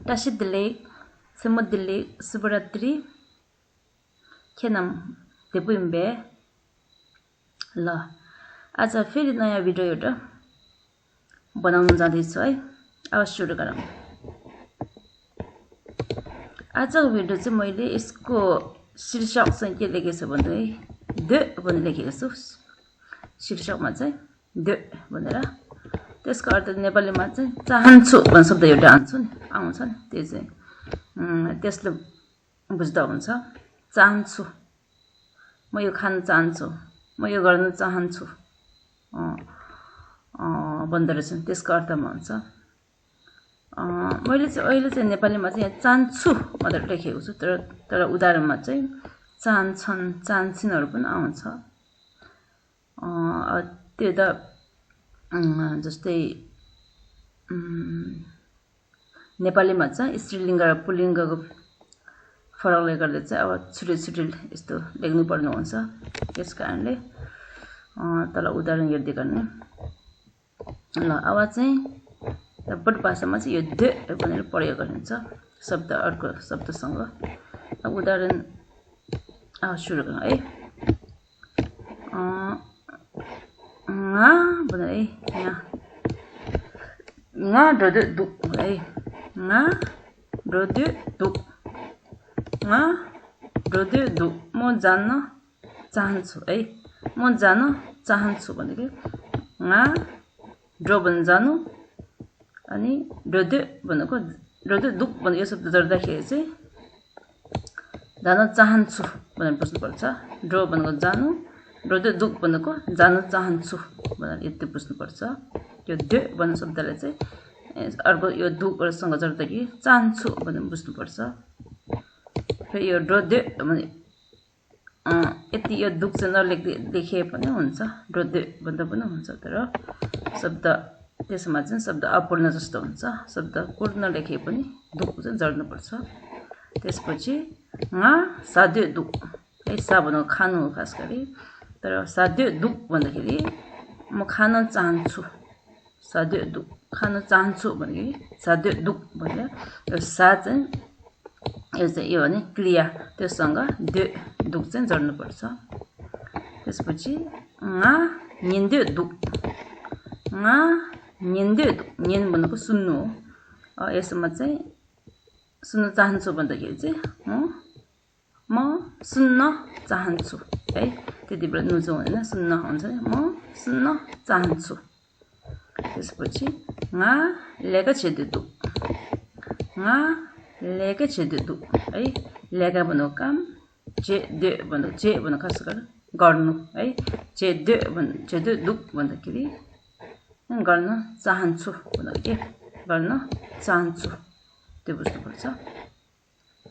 टासिदिले समुदिले शुभरात्रि खेनाम देपुइम्बे ल आज फेरि नयाँ भिडियो एउटा बनाउन जाँदैछु है अब सुरु गरौँ आजको भिडियो चाहिँ मैले यसको शीर्षक चाहिँ के लेखेको छु भन्दै द भनेर लेखेको छु शीर्षकमा चाहिँ द भनेर त्यसको अर्थ नेपालीमा चाहिँ चाहन्छु भन्ने शब्द एउटा आउँछ नि त्यो चाहिँ त्यसले बुझ्दा हुन्छ चाहन्छु म यो खान चाहन्छु म यो गर्न चाहन्छु भन्दो रहेछ त्यसको अर्थमा हुन्छ मैले चाहिँ अहिले चाहिँ नेपालीमा चाहिँ यहाँ चाहन्छु भनेर लेखेको छु तर उदाहरणमा चाहिँ चाहन्छन् चाहन्छिनहरू पनि आउँछ त्यो त जस्तै नेपालीमा चाहिँ स्त्रीलिङ्ग र पुल्लिङ्गको फरकले गर्दा चाहिँ अब छुट्टै यस्तो लेख्नु पर्ने हुन्छ त्यस कारणले तल उदाहरण हेर्दै गर्ने ल अब चाहिँ बट भाषामा चाहिँ यो द भनेर प्रयोग गरिन्छ शब्द अर्को शब्दसँग अब उदाहरण सुरु गरौँ है भनेर है यहाँ ढोदे दु है ढोदे दु म जान्न चाहन्छु है म जान चाहन्छु भनेको ढो भने जानु अनि ढोदे भनेको ढोदे दुख भनेको यो शब्द जोड्दाखेरि चाहिँ जान चाहन्छु भनेर बुझ्नुपर्छ ढो भनेको जानु ढोदे दुख भनेको जान चाहन्छु भनेर यति बुझ्नुपर्छ त्यो ड भन्ने शब्दलाई चाहिँ अर्को यो दुसँग जोड्दाखेरि चाहन्छु भनेर बुझ्नुपर्छ फेरि यो ढोदे भने यति यो दुख चाहिँ नलेखे पनि हुन्छ ढोदे भन्दा पनि हुन्छ तर शब्द त्यसमा चाहिँ शब्द अपूर्ण जस्तो हुन्छ शब्द पूर्ण लेखे पनि दुख चाहिँ जोड्नुपर्छ त्यसपछि साध्य दुख है सा भनेको खानु हो खास गरी तर साध्य दुख भन्दाखेरि म खान चाहन्छु साध्य दुख खान चाहन्छु भनेदेखि साध्य दुख भनेर यो सा चाहिँ यो भने क्रिया त्योसँग दुख चाहिँ जोड्नुपर्छ त्यसपछि निन्द्य दुख निन भनेको सुन्नु हो यसमा चाहिँ सुन्न चाहन्छु भन्दाखेरि चाहिँ म सुन्न चाहन्छु है त्यति बेला नुजो होइन सुन्न हुन्छ नि म सुन्न चाहन्छु त्यसपछि लेका छेदु है लेका भनेको काम भनेको खास गरेर गर्नु है छेदु दुख भन्दाखेरि गर्न चाहन्छु भनेको के गर्न चाहन्छु त्यो बुझ्नुपर्छ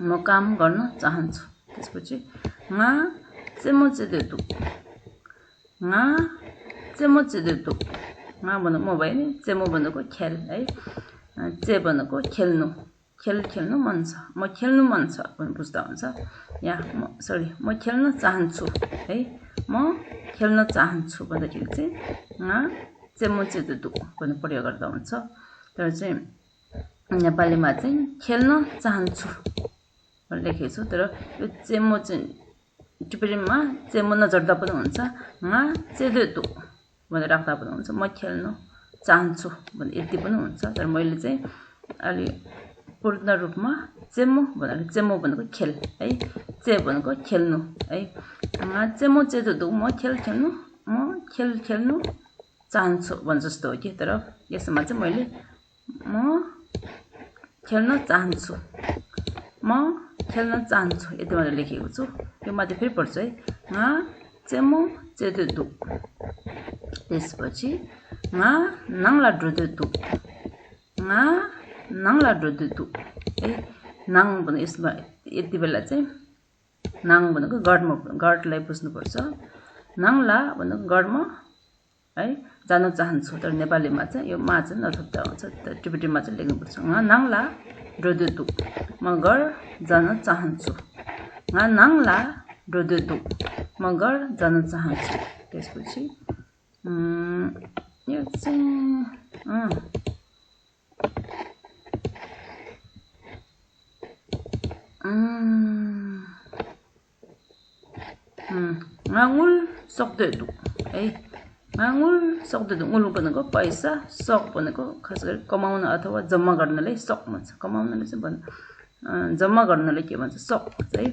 म काम गर्न चाहन्छु त्यसपछि चेमो चेदु दुख भनेको म भयो नि चेमो भनेको खेल है चे भनेको खेल्नु खेल्नु मन छ म खेल्नु मन छ भनेर बुझ्दा हुन्छ यहाँ म खेल्न चाहन्छु है म खेल्न चाहन्छु भन्दाखेरि चाहिँ चेमो चेदु दुख भन्ने प्रयोग गर्दा हुन्छ तर चाहिँ नेपालीमा चाहिँ खेल्न चाहन्छु भनेर लेखेको छु तर यो चेमो चाहिँ टिप्पणीमा चेमो नजोड्दा पनि हुन्छ चेदु दुख भनेर राख्दा पनि हुन्छ म खेल्न चाहन्छु भने यति पनि हुन्छ तर मैले चाहिँ अलि पूर्ण रूपमा चेमो भनेको खेल है चे भनेको खेल्नु है चेमो चेदु दुख म खेल्नु चाहन्छु भने जस्तो हो कि तर यसमा चाहिँ मैले म खेल्न चाहन्छु यति मात्र लेखेको छु यो माथि फेरि पढ्छु है चेमो चेदु दुख त्यसपछि नाङ्ला ढोदे दुख है नाङ भनेको यसमा यति बेला चाहिँ नाङ भनेको गढलाई बुझ्नुपर्छ नाङ्ला भनेको गढमा है जान चाहन्छु तर नेपालीमा चाहिँ यो मा चाहिँ नथप्दा हुन्छ टिबेटीमा चाहिँ लेख्नुपर्छ नाङ्ला ढोदे दुख म गढ जान चाहन्छु नाङ्ला ढोदे दुख म गढ जान चाहन्छु त्यसपछि यो चाहिँ nganul सक्दैदु है nganul सक्दैदु ngul भनेको पैसा सक भनेको खास गरी कमाउन अथवा जम्मा गर्नलाई सक भन्छ कमाउनले चाहिँ जम्मा गर्नलाई के भन्छ सक है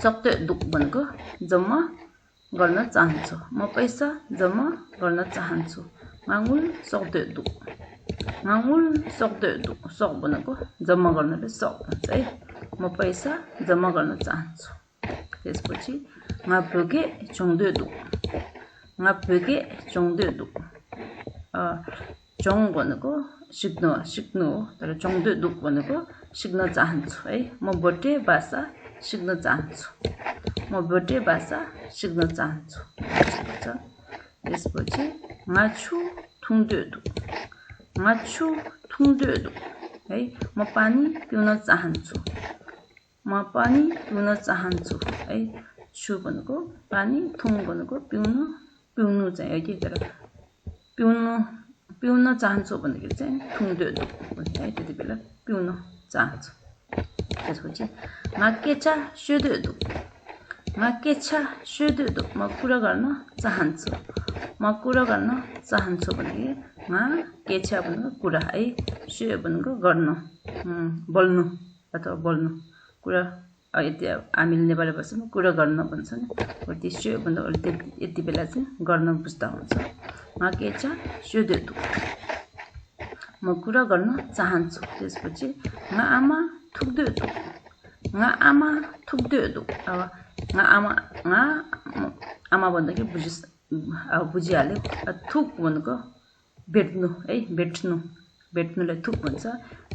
सक्दैदु भनेको जम्मा गर्न चाहन्छु म पैसा जम्मा गर्न चाहन्छु nganul सक्दैदु सक भनेको जम्मा गर्नलाई सक भन्छ है म पैसा जम्मा गर्न चाहन्छु त्यसपछि ngapge chongdedu chong भनेको सिक्नु हो तर chongdedu भनेको सिक्न चाहन्छु है म भोटे भाषा सिक्न चाहन्छु त्यसपछि ngachu thungdedu है म पानी पिउन चाहन्छु है छु भनेको पानी थुङ भनेको पिउनु चाहिँ है के तर पिउन चाहन्छु भन्दाखेरि चाहिँ थुङदेदु भन्छ है त्यतिबेला पिउन चाहन्छु त्यसपछि माकेचा शेदेदु म कुरा गर्न चाहन्छु भन्दाखेरि माकेचा भनेको कुरा है शे भनेको गर्न बोल्नु अथवा बोल्नु कुरा यति हामीले नेपाली भाषामा कुरा गर्न भन्छ नि त्यसो भन्दा यति बेला चाहिँ गर्न बुझ्दा हुन्छ माकेचा शेदेदु म कुरा गर्न चाहन्छु त्यसपछि आमा थुक्देदु अब आमा भन्दाखेरि बुझिहाल्यो थुक भनेको भेट्नु है भेट्नुलाई थुक भन्छ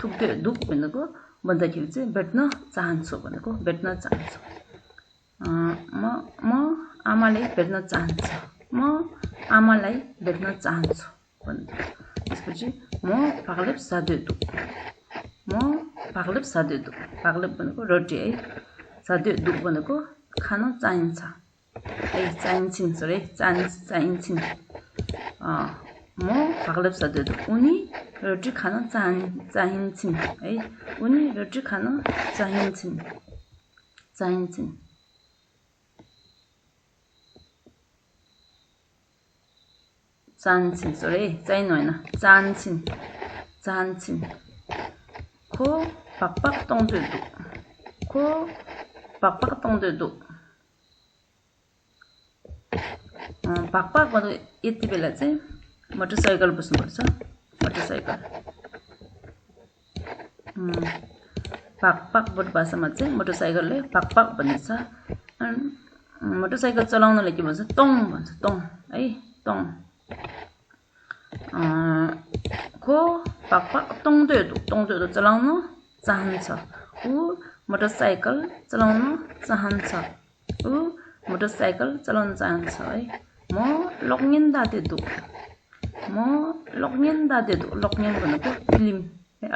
थुक्देदु भनेको भन्दाखेरि चाहिँ भेट्न चाहन्छु म आमालाई भेट्न चाहन्छु त्यसपछि म पागलेप सादेदु पागलेप भनेको रोटी है सादेदु भनेको खान चाहिन्छ है चाहिन्छन् म पागलेप सादेदु उनी रोटी खान चाहिन्छन् है उनी रोटी खान चाहिन्छन् चाहिनु हैन चाहन्छन् खो pakpak tongdedu pakpak भन्दा यति बेला चाहिँ मोटरसाइकल बुझ्नुपर्छ मोटरसाइकल pakpak बोट भाषामा चाहिँ मोटरसाइकलले pakpak भनिन्छ मोटरसाइकल चलाउनलाई के भन्छ तोङ भन्छ है तोङ को pakpak tongdedu चलाउन चाहन्छ उ मोटरसाइकल चलाउन चाहन्छ है म loknyen dadedu loknyen भनेको फिल्म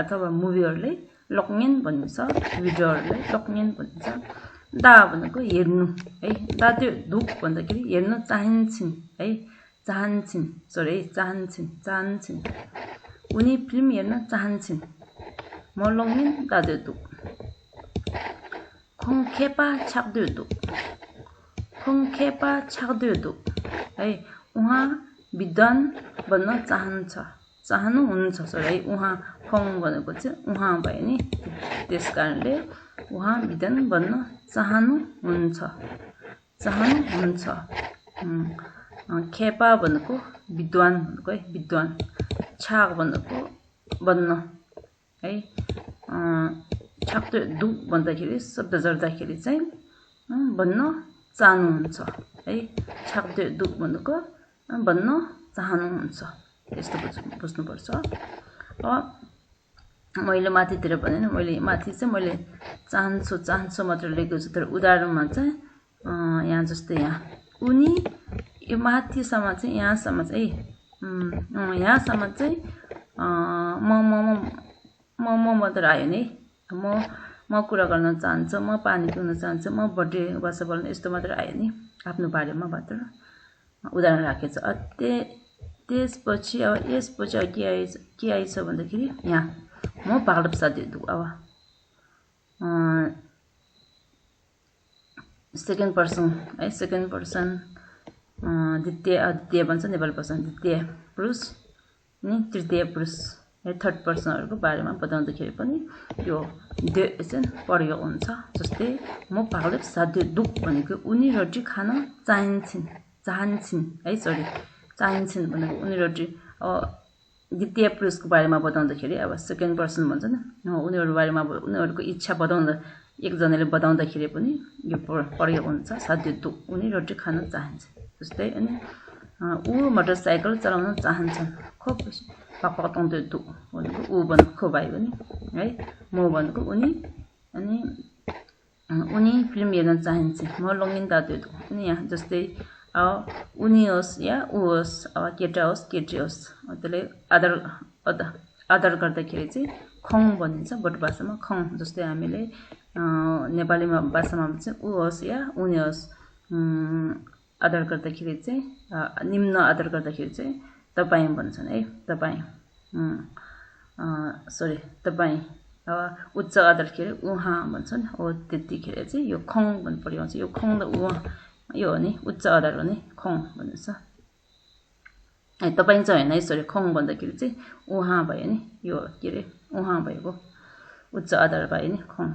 अथवा मुभीहरुले loknyen भन्छ भिडियोहरुले loknyen भन्छ दा भनेको हेर्नु है दादेदु भन्दाखेरि हेर्न चाहन्छन् है चाहन्छन् उनी फिल्म हेर्न चाहन्छन् म loknyen dadedu khongkhepa chakdedu है उहाँ विद्वान बन्न चाहनुहुन्छ है उहाँ खोङ भनेको चाहिँ उहाँ भयो नि त्यसकारणले उहाँ विद्वान बन्न चाहनुहुन्छ खेपा भनेको विद्वान भनेको है विद्वान छाक भनेको बन्न है छाक्देदु भन्दाखेरि शब्द जोड्दाखेरि चाहिँ बन्न चाहनुहुन्छ है छाक्देदु भनेको बन्न चाहनुहुन्छ यस्तो बुझ्नुपर्छ मैले माथितिर भने नि मैले माथि चाहिँ मैले चाहन्छु मात्र लेखेको छु तर उदाहरणमा चाहिँ यहाँ जस्तै यहाँ उनी यो माथिसम्म चाहिँ यहाँसम्म चाहिँ यहाँसम्म चाहिँ म मात्र आयो नि म कुरा गर्न चाहन्छु म पानी पिउन चाहन्छु म बर्थडे भाषा बोल्न यस्तो मात्र आयो नि आफ्नो बारेमा मात्र उदाहरण राखेको छ त्यसपछि अब यसपछि के आइछ भन्दाखेरि यहाँ म पागलप सादेदु अब सेकेन्ड पर्सन है सेकेन्ड पर्सन द्वितीय अद्वितीय भन्छ नेपाली भाषामा द्वितीय पुरुष अनि तृतीय पुरुष है थर्ड पर्सनहरुको बारेमा बताउँदाखेरि पनि यो दे चाहिँ प्रयोग हुन्छ जस्तै म पागलले साध्य दुख भनेको उनी रोटी खान चाहन्छन् है सरी चाहन्छन् भनेको उनी रोटी द्वितीय पुरुषको बारेमा बताउँदाखेरि अब सेकेन्ड पर्सन भन्छ नि उनीहरु बारेमा उनीहरुको इच्छा बताउँदा एकजनाले बताउँदाखेरि पनि यो प्रयोग हुन्छ साध्य दुख उनी रोटी खान चाहन्छ जस्तै अनि ऊ मोटरसाइकल चलाउन चाहन्छन् खुब पापा तन्ते दु भनेको ऊ भनेको खो भाइ पनि है म भनेको उनी अनि उनी फिल्म हेर्न चाहन्छ म लगिन दाते दु अनि यहाँ जस्तै उनी होस् या ऊ होस् केटा होस् केटी होस् त्यसले आदर गर्दाखेरि चाहिँ खङ भनिन्छ बोट भाषामा खङ जस्तै हामीले नेपालीमा भाषामा चाहिँ ऊ होस् या उनी होस् आदर गर्दाखेरि चाहिँ निम्न आदर गर्दाखेरि चाहिँ तपाई भन्छन् है तपाई सरी तपाई उच्च आदर खेरि उहाँ भन्छन् हो त्यतिखेर चाहिँ यो खङ भन्ने प्रयोग हुन्छ यो खङ र उहाँ यो हो नि उच्च आदर हो नि खङ भनिन्छ है तपाई चाहिँ हैन है सरी खङ भन्दाखेरि चाहिँ उहाँ भयो नि यो के रे उहाँ भएको उच्च आदर भयो नि खङ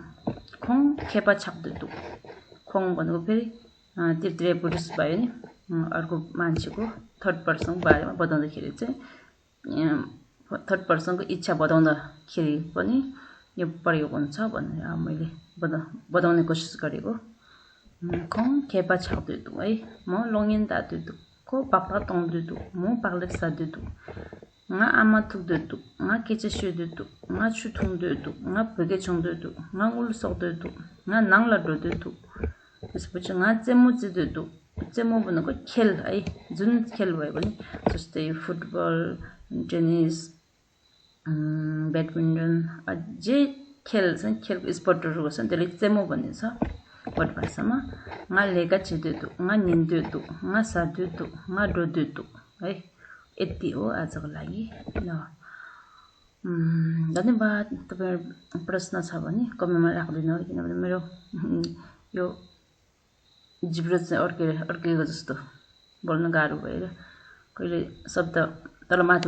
खङ खेपा छाप्दु दु खङ भनेको फेरि तृतीय पुरुष भयो नि अर्को मान्छेको थर्ड पर्सनको बारेमा बताउँदाखेरि चाहिँ थर्ड पर्सनको इच्छा बताउँदाखेरि पनि यो प्रयोग हुन्छ भनेर मैले बताउने कोसिस गरेको खङ खेपा छाप्दु है म लङिन दादु को पापा तंदु म पागले सादु nga ama tukdu nga keche shudu nga chutungdu nga pege chungdu nga ul sokdu nga nangla dodu त्यसपछि nga चेमु जिदु चेमु भनेको खेल है जुन खेल भयो भने जस्तै फुटबल टेनिस ब्याडमिन्टन जे खेल चाहिँ खेलको स्पोर्टहरु छन् त्यसले चेमु भनिन्छ पट भाषामा nga लेगा जिदु nga निन्दु nga सादु nga दोदु है यति हो आजको लागि ल धन्यवाद तपाईहरु प्रश्न छ भने कमेन्टमा राख्दिनु किनभने मेरो यो जिब्रो चाहिँ अड्केको जस्तो बोल्न गाह्रो भएर कहिले शब्द तल माथि